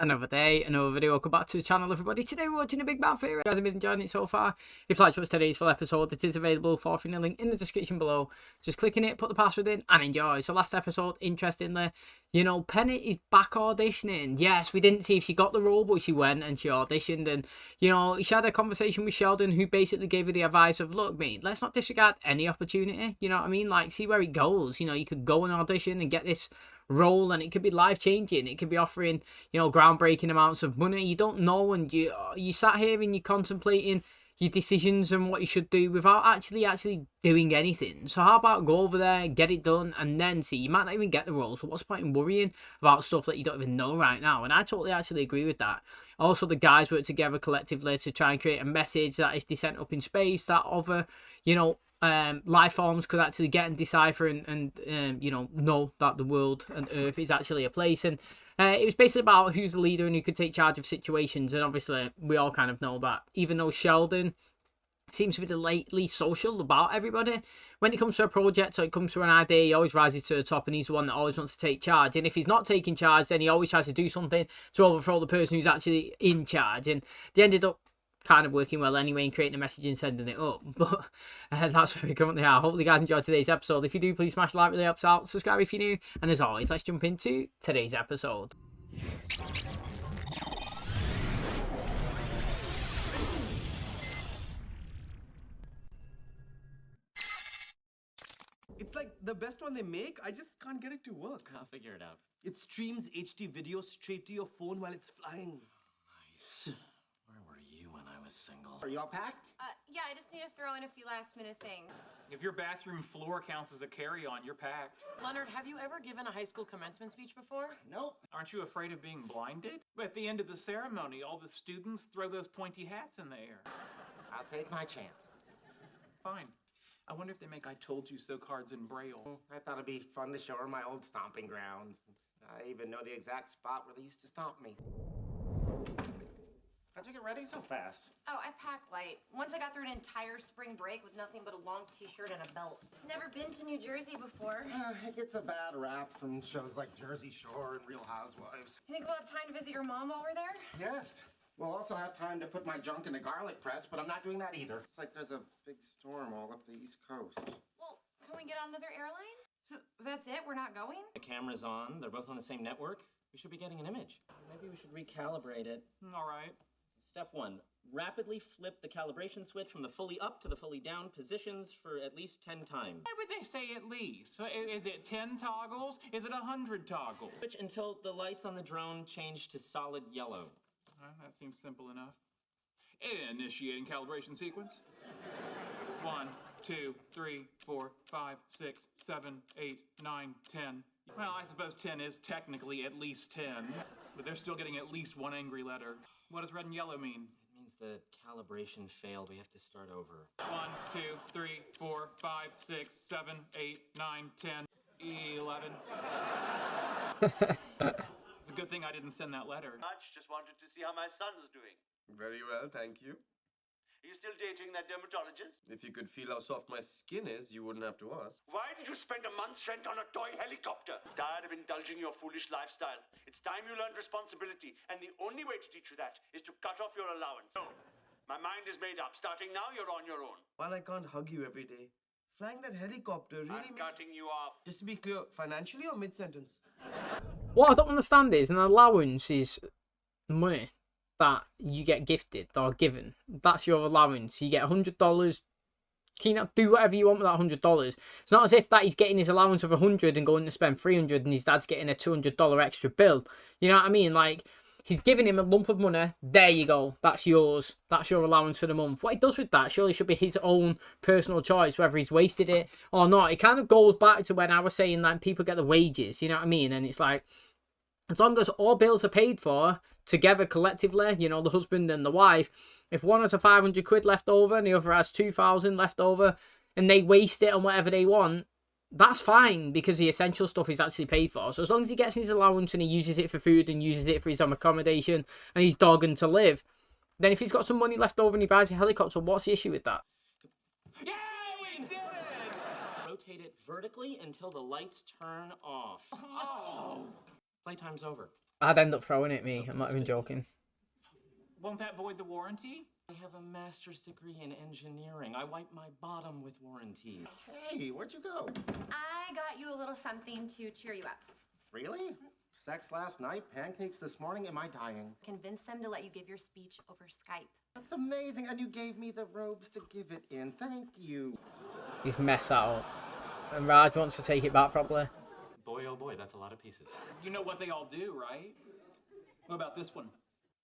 Another day, another video. Welcome back to the channel, everybody. Today we're watching a Big Bang Theory. Guys, have been enjoying it so far. If you liked what's today's full episode, it is available for free in the link in the description below. Just click in it, put the password in, and enjoy. So last episode, interestingly, Penny is back auditioning. Yes, we didn't see if she got the role, but she went and she auditioned. And, she had a conversation with Sheldon, who basically gave her the advice of, look, mate, let's not disregard any opportunity. You know what I mean? Like, see where it goes. You could go and audition and get this role, and it could be life-changing. It could be offering, groundbreaking amounts of money. You don't know, and you sat here and you're contemplating your decisions and what you should do without actually doing anything. So how about go over there, get it done, and then see? You might not even get the role, so what's the point in worrying about stuff that you don't even know right now? And I totally actually agree with that. Also, the guys work together collectively to try and create a message that if they sent up in space, that other, life forms could actually get and decipher and know that the world and Earth is actually a place. And it was basically about who's the leader and who could take charge of situations. And obviously we all kind of know that even though Sheldon seems to be the least social about everybody, when it comes to a project or it comes to an idea, he always rises to the top, and he's the one that always wants to take charge. And if he's not taking charge, then he always tries to do something to overthrow the person who's actually in charge. And they ended up kind of working well anyway and creating a message and sending it up, but that's where we currently are. Hopefully you guys enjoyed today's episode. If you do, please smash the like, really helps out. Subscribe if you're new, and as always, let's jump into today's episode. It's like the best one they make, I just can't get it to work. I'll figure it out. It streams HD video straight to your phone while it's flying. Nice. Where were you when I was single? Are you all packed? Yeah, I just need to throw in a few last-minute things. If your bathroom floor counts as a carry-on, you're packed. Leonard, have you ever given a high school commencement speech before? Nope. Aren't you afraid of being blinded? At the end of the ceremony, all the students throw those pointy hats in the air. I'll take my chances. Fine. I wonder if they make I told you so cards in Braille. I thought it'd be fun to show her my old stomping grounds. I even know the exact spot where they used to stomp me. How'd you get ready so fast? Oh, I packed light. Once I got through an entire spring break with nothing but a long t-shirt and a belt. Never been to New Jersey before. It gets a bad rap from shows like Jersey Shore and Real Housewives. You think we'll have time to visit your mom while we're there? Yes. We'll also have time to put my junk in the garlic press, but I'm not doing that either. It's like there's a big storm all up the East Coast. Well, can we get on another airline? So that's it? We're not going? The camera's on. They're both on the same network. We should be getting an image. Maybe we should recalibrate it. All right. Step 1. Rapidly flip the calibration switch from the fully up to the fully down positions for at least 10 times. Why would they say at least? Is it 10 toggles? Is it 100 toggles? Switch until the lights on the drone change to solid yellow. That seems simple enough. Initiating calibration sequence. 1, 2, 3, 4, 5, 6, 7, 8, 9, 10. Well, I suppose 10 is technically at least 10, but they're still getting at least one angry letter. What does red and yellow mean? It means the calibration failed. We have to start over. 1, 2, 3, 4, 5, 6, 7, 8, 9, 10, 11. It's a good thing I didn't send that letter. Just wanted to see how my son's doing. Very well, thank you. Are you still dating that dermatologist? If you could feel how soft my skin is, you wouldn't have to ask. Why did you spend a month's rent on a toy helicopter? Tired of indulging your foolish lifestyle? It's time you learned responsibility, and the only way to teach you that is to cut off your allowance. No, my mind is made up. Starting now, you're on your own. While I can't hug you every day, flying that helicopter really I'm cutting you off. Just to be clear, financially or mid-sentence? What I don't understand is an allowance is money that you get gifted or given. That's your allowance. You get $100. Can you not do whatever you want with that $100? It's not as if that he's getting his allowance of $100 and going to spend $300 and his dad's getting a $200 extra bill. You know what I mean? Like, he's giving him a lump of money. There you go. That's yours. That's your allowance for the month. What he does with that surely should be his own personal choice, whether he's wasted it or not. It kind of goes back to when I was saying that people get the wages. You know what I mean? And it's like, as long as all bills are paid for together collectively, the husband and the wife, if one has a 500 quid left over and the other has 2,000 left over and they waste it on whatever they want, that's fine because the essential stuff is actually paid for. So as long as he gets his allowance and he uses it for food and uses it for his own accommodation and his dog and to live, then if he's got some money left over and he buys a helicopter, what's the issue with that? Yeah, we did it! Rotate it vertically until the lights turn off. Oh! Playtime's over. I'd end up throwing it, me. I'm not even joking. Won't that void the warranty? I have a master's degree in engineering. I wipe my bottom with warranty. Hey, where'd you go? I got you a little something to cheer you up. Really? Sex last night, pancakes this morning. Am I dying? Convince them to let you give your speech over Skype. That's amazing. And you gave me the robes to give it in. Thank you. He's messed that up. And Raj wants to take it back, probably. Boy, oh boy, that's a lot of pieces. You know what they all do, right? What about this one?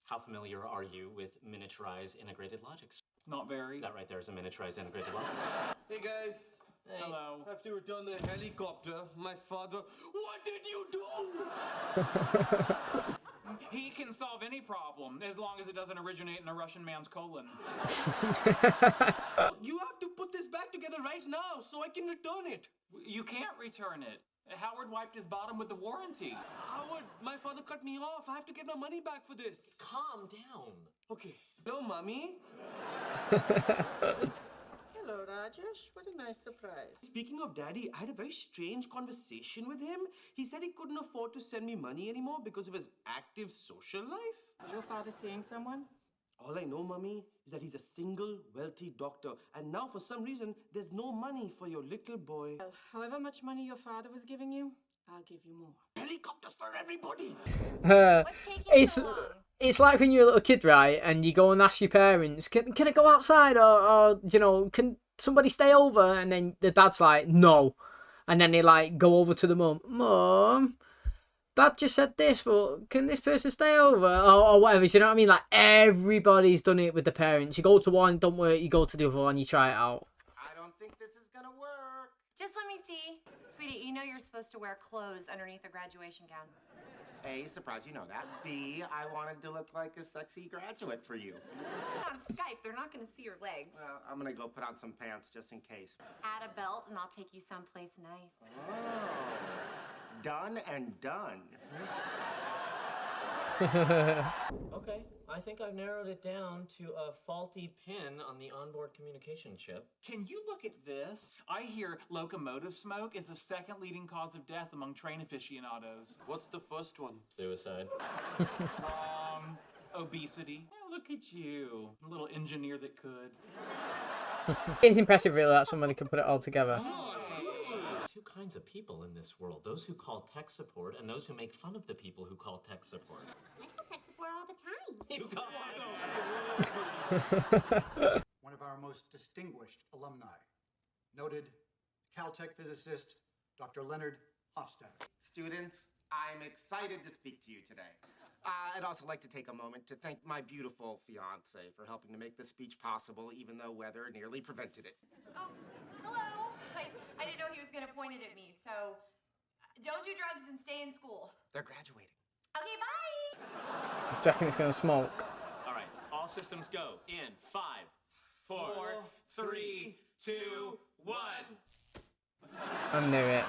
How familiar are you with miniaturized integrated logics? Not very. That right there is a miniaturized integrated logics. Hey guys. Hello. I have to return the helicopter. My father. What did you do? He can solve any problem as long as it doesn't originate in a Russian man's colon. You have to put this back together right now so I can return it. You can't return it. Howard wiped his bottom with the warranty. Howard, my father cut me off. I have to get my money back for this. Calm down. Okay. Hello, mommy. Hello, Rajesh. What a nice surprise. Speaking of daddy, I had a very strange conversation with him. He said he couldn't afford to send me money anymore because of his active social life. Is your father seeing someone? All I know, Mummy, is that he's a single, wealthy doctor. And now, for some reason, there's no money for your little boy. Well, however much money your father was giving you, I'll give you more. Helicopters for everybody! What's taking so long? It's like when you're a little kid, right? And you go and ask your parents, can I go outside? Or, you know, can somebody stay over? And then the dad's like, no. And then they, like, go over to the mum. Mum, Dad just said this, but can this person stay over? Or whatever, you know what I mean? Like, everybody's done it with the parents. You go to one, don't work, you go to the other one, you try it out. I don't think this is gonna work. Just let me see. Sweetie, you know you're supposed to wear clothes underneath a graduation gown. A, surprise, you know that. B, I wanted to look like a sexy graduate for you. On Skype, they're not going to see your legs. Well, I'm gonna go put on some pants just in case. Add a belt and I'll take you someplace nice. Oh. Done and done. Okay, I think I've narrowed it down to a faulty pin on the onboard communication chip. Can you look at this? I hear locomotive smoke is the second leading cause of death among train aficionados. What's the first one? Suicide. Obesity. Oh, look at you, a little engineer that could. It's impressive, really, that somebody could put it all together. Two kinds of people in this world. Those who call tech support and those who make fun of the people who call tech support. I call tech support all the time. You call One of our most distinguished alumni, noted Caltech physicist, Dr. Leonard Hofstadter. Students, I'm excited to speak to you today. I'd also like to take a moment to thank my beautiful fiance for helping to make this speech possible, even though weather nearly prevented it. Oh, hello. I didn't know he was going to point it at me, so don't do drugs and stay in school. They're graduating. Okay, bye. Do you reckon it's going to smoke? All right, all systems go. In 5, 4, 3, 2, 1. I knew it.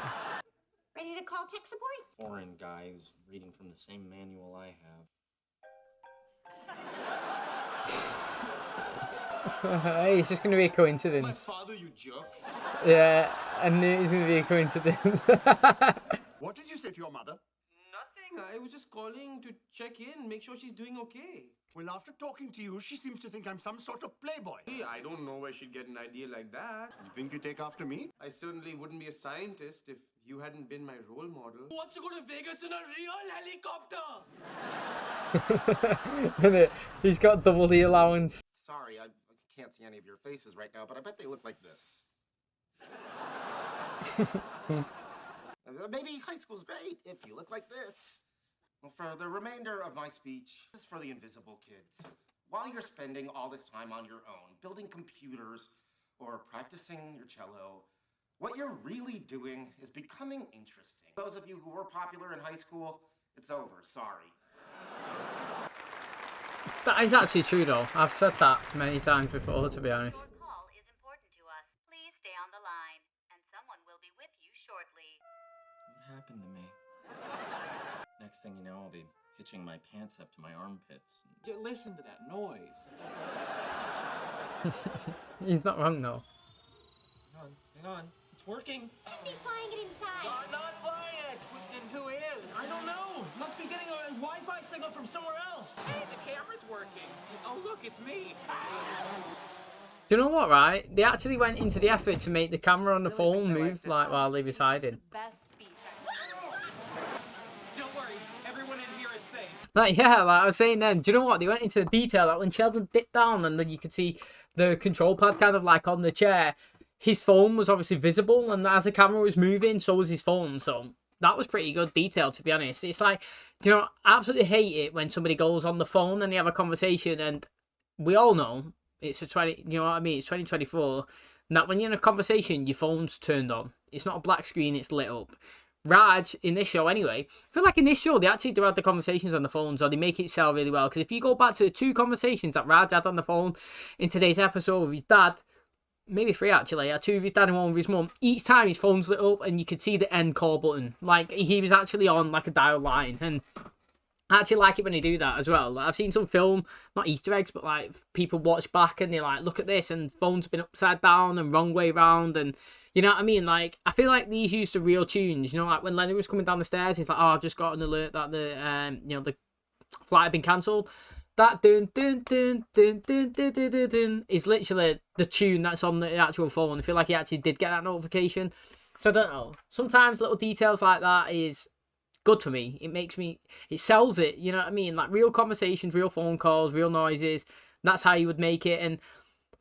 Ready to call tech support? Foreign guy who's reading from the same manual I have. Hey, it's just going to be a coincidence. My father, you jerks. Yeah, I knew it was going to be a coincidence. What did you say to your mother? Nothing. I was just calling to check in, make sure she's doing okay. Well, after talking to you, she seems to think I'm some sort of playboy. Hey, I don't know where she'd get an idea like that. You think you take after me? I certainly wouldn't be a scientist if you hadn't been my role model. Who wants to go to Vegas in a real helicopter? He's got double the allowance. Sorry, I can't see any of your faces right now, but I bet they look like this. Maybe high school's great if you look like this. Well, for the remainder of my speech, this is for the invisible kids. While you're spending all this time on your own, building computers or practicing your cello, what you're really doing is becoming interesting. Those of you who were popular in high school, it's over, sorry. That is actually true, though. I've said that many times before, to be honest. Your call is important to us. Please stay on the line, and someone will be with you shortly. What happened to me? Next thing you know, I'll be hitching my pants up to my armpits. Listen to that noise. He's not wrong, though. Hang on. It's working. Let me flying it inside. I'm not flying it. Then who is? I don't know. Must be getting a Wi-Fi signal from somewhere else. Hey, the camera's working. Oh, look, it's me. Do you know what, right? They actually went into the effort to make the camera on the phone move like while they was hiding. Best speech. Don't worry, everyone in here is safe. Like, yeah, like I was saying then, do you know what? They went into the detail that when Sheldon dipped down and then you could see the control pad kind of like on the chair, his phone was obviously visible, and as the camera was moving, so was his phone. So that was pretty good detail, to be honest. It's like, you know, I absolutely hate it when somebody goes on the phone and they have a conversation, and we all know it's a 20, you know what I mean? It's 2024. And that when you're in a conversation, your phone's turned on. It's not a black screen, it's lit up. Raj, in this show anyway, I feel like in this show, they actually do have the conversations on the phones, or they make it sell really well. Because if you go back to the 2 conversations that Raj had on the phone in today's episode with his dad, maybe 3 actually, 2 with his dad and 1 with his mum, each time his phone's lit up and you could see the end call button. Like, he was actually on like a dial line. And I actually like it when they do that as well. Like, I've seen some film, not Easter eggs, but like people watch back and they're like, look at this, and phone's been upside down and wrong way round, and you know what I mean? Like, I feel like these used the real tunes. You know, like when Leonard was coming down the stairs, he's like, "Oh, I just got an alert that the you know, the flight had been cancelled." That dun dun dun dun dun dun dun dun dun is literally the tune that's on the actual phone. I feel like he actually did get that notification. So I don't know. Sometimes little details like that is good for me. It makes me, it sells it. You know what I mean? Like real conversations, real phone calls, real noises. That's how you would make it. And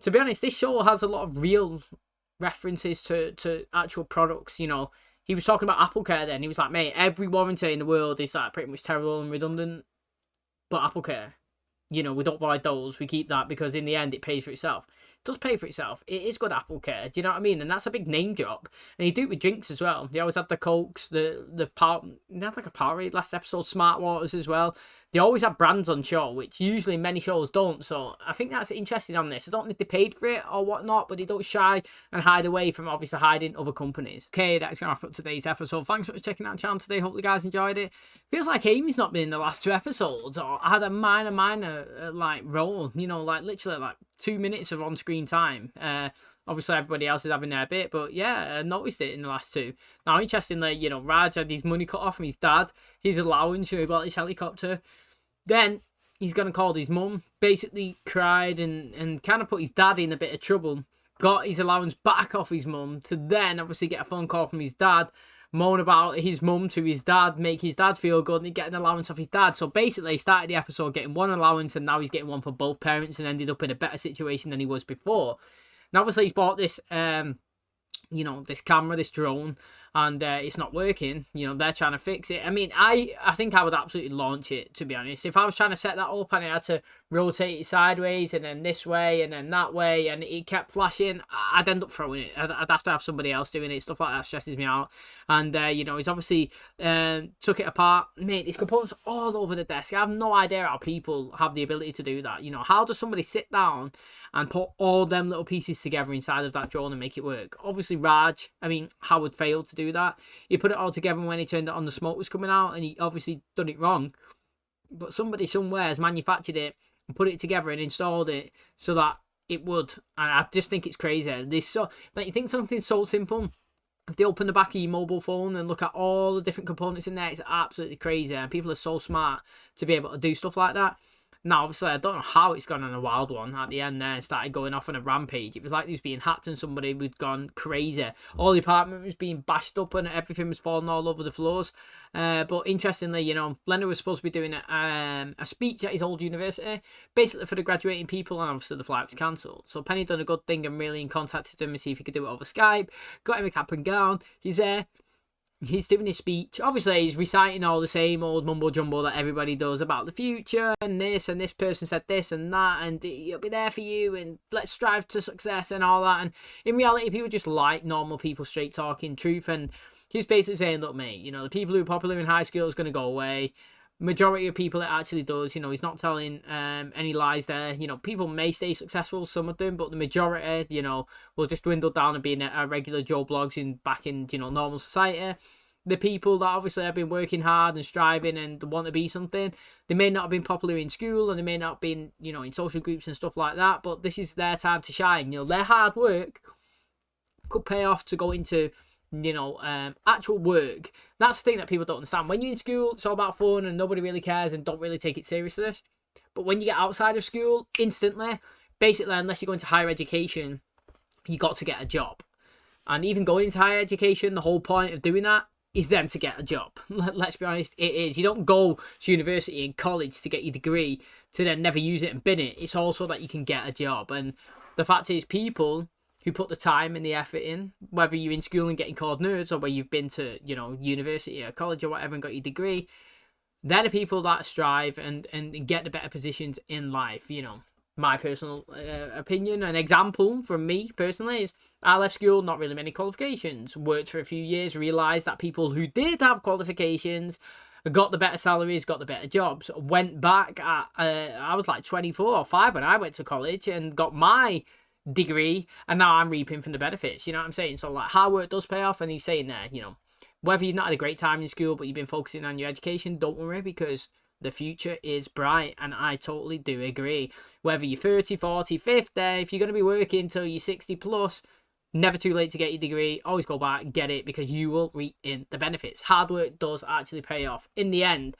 to be honest, this show has a lot of real references to actual products. You know, he was talking about Apple Care then. He was like, mate, every warranty in the world is like pretty much terrible and redundant. But Apple Care, you know, we don't buy those. We keep that because in the end it pays for itself. It does pay for itself. It is good Apple Care. Do you know what I mean? And that's a big name drop. And he do it with drinks as well. They always had the Cokes, they had like a Powerade last episode, Smart Waters as well. They always have brands on show, which usually many shows don't. So I think that's interesting on this. I don't know if they paid for it or whatnot, but they don't shy and hide away from obviously hiding other companies. Okay, that's going to wrap up today's episode. Thanks for checking out the channel today. Hope you guys enjoyed it. Feels like Amy's not been in the last 2 episodes, or had a minor like role, you know, like literally like 2 minutes of on-screen time. Obviously everybody else is having their bit, but yeah, I noticed it in the last 2. Now, interestingly, you know, Raj had his money cut off from his dad, his allowance, you know, he bought his helicopter. Then he's going to call his mum, basically cried and kind of put his dad in a bit of trouble, got his allowance back off his mum, to then obviously get a phone call from his dad, moan about his mum to his dad, make his dad feel good, and get an allowance off his dad. So basically he started the episode getting 1 allowance, and now he's getting 1 for both parents, and ended up in a better situation than he was before. Now obviously he's bought this you know, this camera, this drone, and it's not working. You know, they're trying to fix it. I mean, I think I would absolutely launch it, to be honest. If I was trying to set that up and I had to rotate it sideways and then this way and then that way, and it kept flashing, I'd end up throwing it. I'd have to have somebody else doing it. Stuff like that stresses me out. And you know, he's obviously took it apart. Mate, these components are all over the desk. I have no idea how people have the ability to do that. You know, how does somebody sit down and put all them little pieces together inside of that drone and make it work? Obviously Raj, I mean, Howard failed to do that. He put it all together when he turned it on, the smoke was coming out, and he obviously done it wrong. But somebody somewhere has manufactured it and put it together and installed it so that it would. And I just think it's crazy. This so, like, you think something so simple, if they open the back of your mobile phone and look at all the different components in there, it's absolutely crazy. And people are so smart to be able to do stuff like that. Now, obviously, I don't know how it's gone on a wild one at the end there and started going off on a rampage. It was like he was being hacked and somebody was gone crazy. All the apartment was being bashed up and everything was falling all over the floors. But interestingly, you know, Leonard was supposed to be doing a speech at his old university, basically for the graduating people, and obviously the flight was cancelled. So Penny done a good thing and really contacted him to see if he could do it over Skype. Got him a cap and gown. He's there. He's doing his speech. Obviously, he's reciting all the same old mumbo jumbo that everybody does about the future and this person said this and that, and it'll be there for you, and let's strive to success and all that. And in reality, people just like normal people, straight talking truth. And he's basically saying, look, mate, you know, the people who are popular in high school is going to go away. Majority of people it actually does. You know, he's not telling any lies there. You know, people may stay successful, some of them, but the majority, you know, will just dwindle down and being a regular Joe Blogs back in, you know, normal society. The people that obviously have been working hard and striving and want to be something, they may not have been popular in school and they may not have been, you know, in social groups and stuff like that, but this is their time to shine. You know, their hard work could pay off to go into actual work. That's the thing that people don't understand. When you're in school, it's all about fun and nobody really cares and don't really take it seriously. But when you get outside of school, instantly, basically, unless you're going to higher education, you got to get a job. And even going into higher education, the whole point of doing that is then to get a job. Let's be honest, it is. You don't go to university and college to get your degree to then never use it and bin it. It's also that you can get a job. And the fact is, people who put the time and the effort in, whether you're in school and getting called nerds or where you've been to, university or college or whatever and got your degree, they're the people that strive and get the better positions in life, My personal opinion, an example from me personally is I left school, not really many qualifications, worked for a few years, realised that people who did have qualifications got the better salaries, got the better jobs, went back at, I was like 24 or 5 when I went to college and got my degree, and now I'm reaping from the benefits, you know what I'm saying? So like hard work does pay off, and he's saying there, whether you've not had a great time in school but you've been focusing on your education, don't worry, because the future is bright, and I totally do agree. Whether you're 30, 40, 50, if you're going to be working till you're 60 plus, never too late to get your degree. Always go back, get it, because you will reap in the benefits. Hard work does actually pay off. In the end,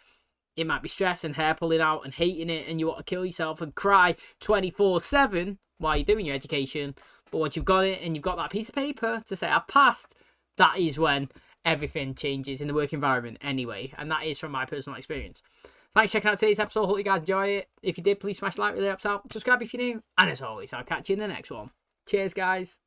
it might be stress and hair pulling out and hating it, and you want to kill yourself and cry 24/7 while you're doing your education. But once you've got it and you've got that piece of paper to say I passed, that is when everything changes in the work environment anyway. And that is from my personal experience. Thanks for checking out today's episode. Hope you guys enjoy it. If you did, please smash the like, really helps out. Subscribe if you're new. And as always, I'll catch you in the next one. Cheers, guys.